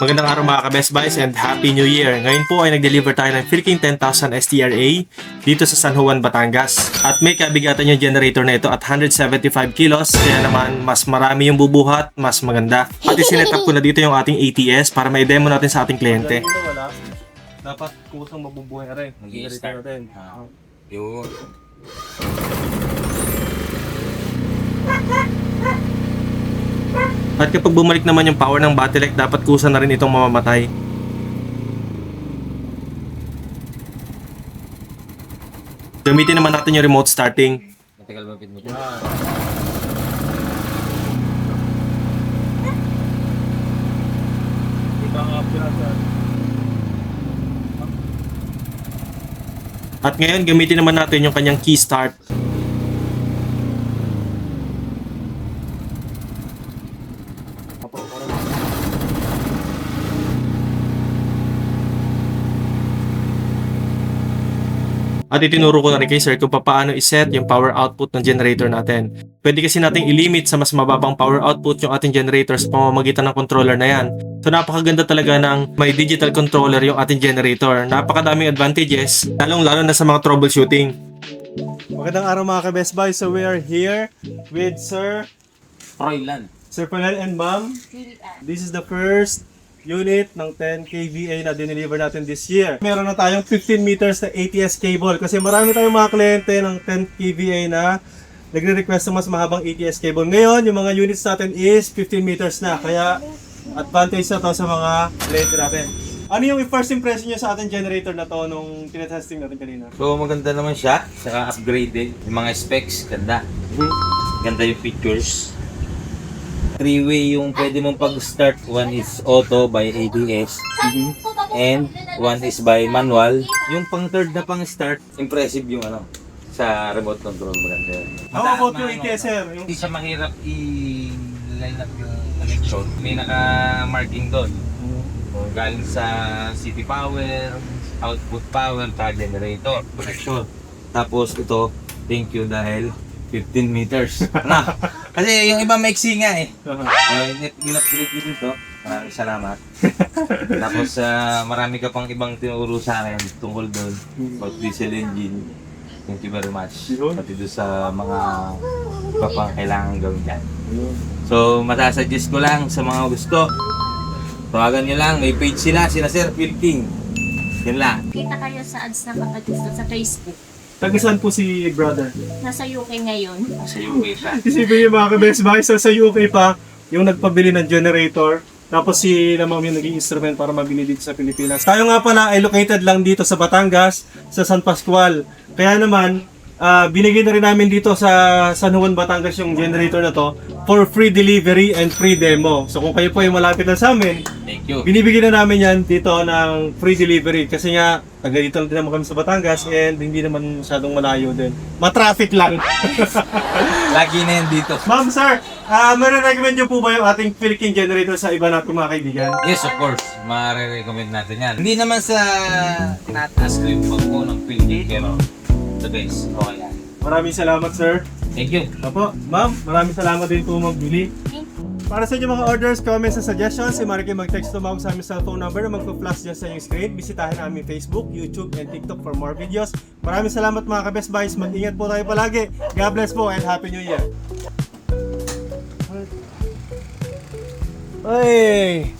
Magandang araw mga ka-Best Buys and Happy New Year! Ngayon po ay nag-deliver tayo ng Philking 10,000 STRA dito sa San Juan, Batangas. At may kabigatan yung generator na ito at 175 kilos, kaya naman mas marami yung bubuhat, mas maganda. At isinet up ko na dito yung ating ATS para may demo natin sa ating kliyente. Dapat kusang mabubuhay na rin. Mag-i-start. Yun. At kapag bumalik naman yung power ng battery, dapat kusa na rin itong mamamatay. Gamitin naman natin yung remote starting. Matagal ba pin mo dyan? At ngayon, gamitin naman natin yung kanyang key start. At itinuro ko na rin kay sir kung paano iset yung power output ng generator natin. Pwede kasi nating ilimit sa mas mababang power output yung ating generator sa pamamagitan ng controller na yan. So napakaganda talaga ng may digital controller yung ating generator. Napakadaming advantages, lalong-lalo na sa mga troubleshooting. Magandang araw mga ka-Best Buy. So we are here with Sir Froilan. Froilan and Ma'am. This is the first unit ng 10 kVA na dineliver natin this year. Meron na tayong 15 meters na ATS cable kasi marami tayong mga kliyente ng 10 kVA na nagre-request ng mas mahabang ATS cable. Ngayon, yung mga units natin is 15 meters na, kaya advantage na to sa mga kliyente natin. Ano yung first impression nyo sa ating generator na to nung tinetesting natin kanina? So maganda naman siya, saka upgraded. Yung mga specs, ganda. Ganda yung features. 3-way yung pwede mong pag-start. One is auto by ABS. And one is by manual. Yung pang third na pang-start, impressive yung ano sa remote control maganda. How about yung ATS, sir? Hindi siya mahirap i-line up yung connection. May naka-marking doon. Galing sa city power, output power, generator, connection. Tapos ito, thank you dahil 15 meters. Na. Kasi yung iba maiksi nga eh. Ginap-click ko dito. Maraming salamat. Tapos marami ka pang ibang tinuro sa akin tungkol doon. About diesel engine. Thank you very much. Pati doon sa mga papang kailangan gawin dyan. So masasuggest ko lang sa mga gusto. Tawagan nyo lang. May page sila Sir Philking. Yan lang. Kita kayo sa ads na makagusto sa Facebook. Taga-saan po si brother? Nasa UK ngayon. Sa UK siya. Isipin yung mga ka-Best Buy, so sa UK pa, yung nagpabili ng generator, tapos si Ma'am yung naging instrument para mabili dito sa Pilipinas. Tayo nga pala ay located lang dito sa Batangas, sa San Pascual. Kaya naman, binigay na rin namin dito sa San Juan, Batangas yung generator na to for free delivery and free demo. So kung kayo po ay malapit na sa amin, Thank you. binibigyan na namin yan dito ng free delivery kasi nga taga dito lang din naman kami sa Batangas and hindi naman masyadong malayo din. Ma-traffic lang. Lagi na yan dito. Ma'am, sir, recommend nyo po ba yung ating Philking generator sa iba nating mga kaibigan? Yes, of course. Mare-recommend natin yan. Hindi naman sa tinataas ko yung pagpo ng Philking, pero the best. Okay yan. Maraming salamat, sir. Thank you. Opo, ma'am, maraming salamat din po magbili. Thank you. Para sa inyong mga orders, comments, at suggestions, si Marike mag-text tumawag sa aming cellphone number na magpa-flash dyan sa inyong screen. Bisitahin ang aming Facebook, YouTube, and TikTok for more videos. Maraming salamat mga ka-Best Buys. Mag-ingat po tayo palagi. God bless po and Happy New Year. Ay!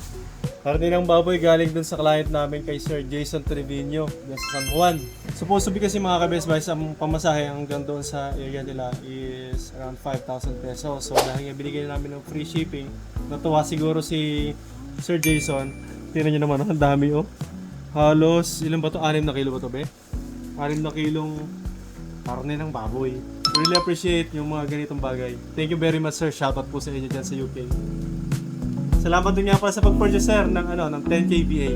Karne ng baboy galing dun sa client namin kay Sir Jason Trevino dun sa San Juan. Supposed to be kasi mga ka-Best Buys, ang pamasahe hanggang doon sa area nila is around 5,000 pesos. So dahil nga binigyan namin ng free shipping, natuwa siguro si Sir Jason. Tingnan nyo naman, ang dami oh. Halos, ilan ba to? 6 na kilo ba to, be? 6 na kilong karne ng baboy. Really appreciate yung mga ganitong bagay. Thank you very much, sir. Shoutout po sa inyo dyan sa UK. Salamat din nga pala sa pag-purchase, sir, ng 10 kVA.